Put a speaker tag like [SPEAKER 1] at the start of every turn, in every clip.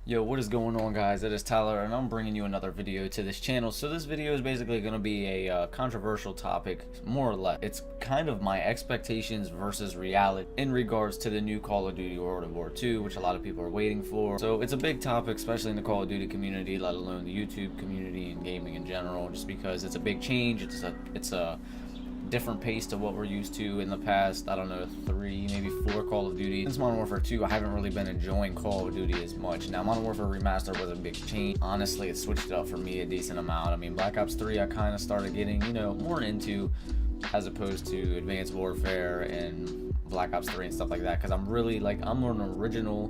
[SPEAKER 1] Yo, what is going on, guys? It is Tyler, and I'm bringing you another video to this channel. So this video is basically going to be a controversial topic, more or less. It's kind of my expectations versus reality in regards to the new Call of Duty World War II, which a lot of people are waiting for. So it's a big topic, especially in the Call of Duty community, let alone the YouTube community and gaming in general, just because it's a big change. It's a different pace to what we're used to in the past, I don't know, 3, maybe 4 Call of Duty. Since Modern Warfare 2, I haven't really been enjoying Call of Duty as much. Now, Modern Warfare Remastered was a big change. Honestly, it switched it up for me a decent amount. I mean, Black Ops 3, I kind of started getting, more into, as opposed to Advanced Warfare and Black Ops 3 and stuff like that, because I'm really, I'm an original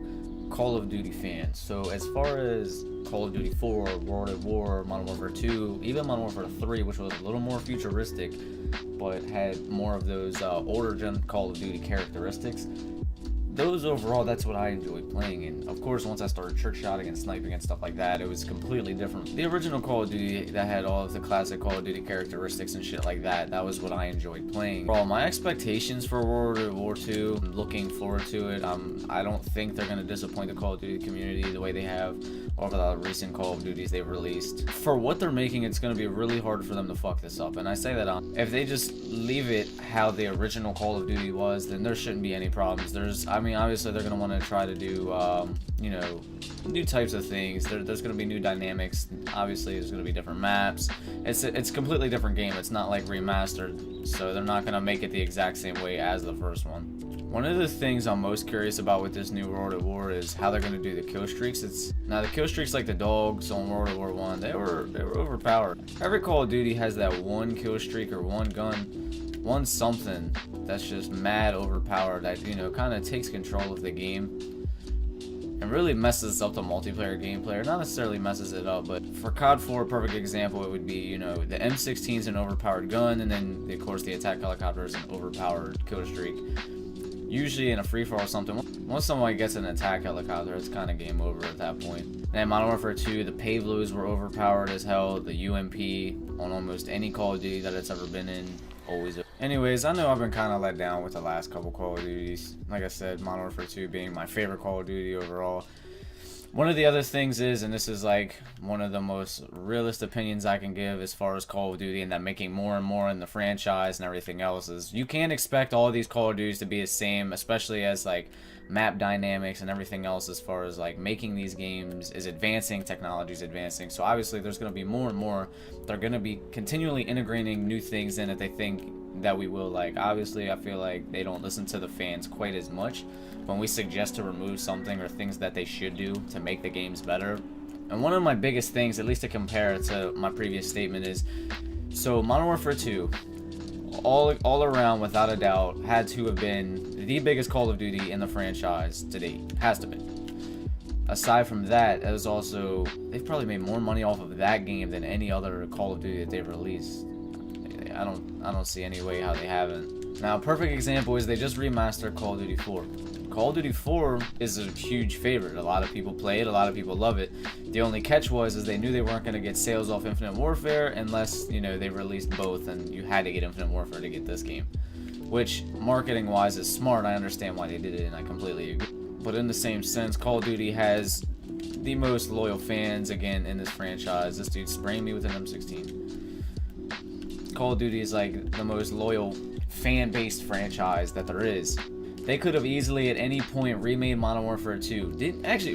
[SPEAKER 1] Call of Duty fan. So as far as Call of Duty 4, World at War, Modern Warfare 2, even Modern Warfare 3, which was a little more futuristic, but had more of those older gen Call of Duty characteristics, those overall, that's what I enjoyed playing. And of course, once I started trick shotting and sniping and stuff like that, it was completely different. The original Call of Duty that had all of the classic Call of Duty characteristics and shit like that, that was what I enjoyed playing. For all my expectations for World War II, I'm looking forward to it. I don't think they're going to disappoint the Call of Duty community the way they have over the recent Call of Duties they've released. For what they're making, it's going to be really hard for them to fuck this up. And I say that if they just leave it how the original Call of Duty was, then there shouldn't be any problems. Obviously they're going to want to try to do, new types of things. There's going to be new dynamics. Obviously, there's going to be different maps. It's a completely different game. It's not like remastered, so they're not going to make it the exact same way as the first one. One of the things I'm most curious about with this new World at War is how they're going to do the kill streaks. Now the kill streaks, like the dogs on World at War 1, they were overpowered. Every Call of Duty has that one kill streak or one gun, one something that's just mad overpowered that, kind of takes control of the game and really messes up the multiplayer gameplay. Not necessarily messes it up, but for COD 4, a perfect example, it would be, the M16 is an overpowered gun, and then, of course, the attack helicopter is an overpowered kill streak. Usually in a free-for-all or something, once someone gets an attack helicopter, it's kind of game over at that point. And in Modern Warfare 2, the Pavlos were overpowered as hell. The UMP on almost any Call of Duty that it's ever been in, always. Anyways, I know I've been kind of let down with the last couple Call of Duties. Like I said, Modern Warfare 2 being my favorite Call of Duty overall. One of the other things is, and this is like one of the most realist opinions I can give as far as Call of Duty and that making more and more in the franchise and everything else, is you can't expect all of these Call of Duties to be the same, especially as like map dynamics and everything else as far as like making these games is advancing, technology is advancing. So obviously there's going to be more and more. They're going to be continually integrating new things in it they think that we will like. Obviously, I feel like they don't listen to the fans quite as much when we suggest to remove something or things that they should do to make the games better. And one of my biggest things, at least to compare it to my previous statement, is so Modern Warfare 2, all around without a doubt, had to have been the biggest Call of Duty in the franchise to date. Has to be. Aside from that, it was also, they've probably made more money off of that game than any other Call of Duty that they've released. I don't see any way how they haven't. Now, a perfect example is they just remastered Call of Duty 4. Call of Duty 4 is a huge favorite. A lot of people play it, a lot of people love it. The only catch is they knew they weren't going to get sales off Infinite Warfare unless, they released both, and you had to get Infinite Warfare to get this game. Which, marketing-wise, is smart. I understand why they did it, and I completely agree. But in the same sense, Call of Duty has the most loyal fans, again, in this franchise. This dude spraying me with an M16. Call of Duty is like the most loyal fan-based franchise that there is. They could have easily at any point remade Modern Warfare 2.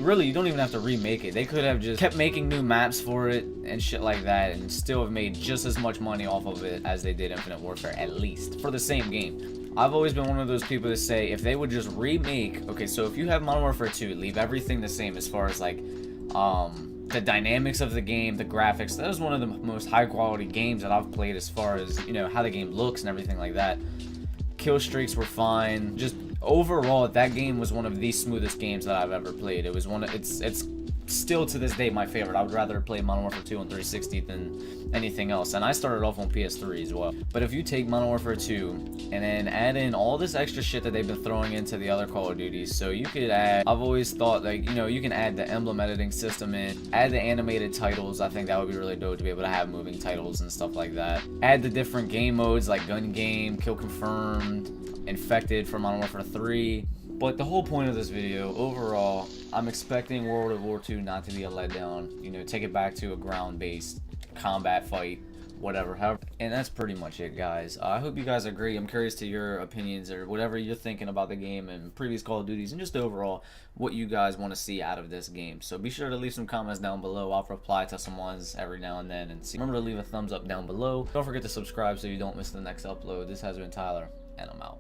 [SPEAKER 1] Really, you don't even have to remake it. They could have just kept making new maps for it and shit like that and still have made just as much money off of it as they did Infinite Warfare, at least, for the same game. I've always been one of those people that say if they would just remake, okay, so if you have Modern Warfare 2, leave everything the same as far as like, the dynamics of the game, the graphics. That was one of the most high quality games that I've played as far as, how the game looks and everything like that. Kill streaks were fine. Just overall, that game was one of the smoothest games that I've ever played. It was it's still to this day my favorite. I would rather play Modern Warfare 2 on 360 than anything else, and I started off on PS3 as well. But if you take Modern Warfare 2 and then add in all this extra shit that they've been throwing into the other Call of Duties, so you could add, I've always thought, like, you can add the emblem editing system in, add the animated titles. I think that would be really dope to be able to have moving titles and stuff like that. Add the different game modes like gun game, kill confirmed, infected for Modern Warfare 3, But the whole point of this video, overall, I'm expecting World of War II not to be a letdown. You know, take it back to a ground-based combat fight, whatever, however. And that's pretty much it, guys. I hope you guys agree. I'm curious to your opinions or whatever you're thinking about the game and previous Call of Duties and just overall what you guys want to see out of this game. So be sure to leave some comments down below. I'll reply to some ones every now and then. And remember to leave a thumbs up down below. Don't forget to subscribe so you don't miss the next upload. This has been Tyler, and I'm out.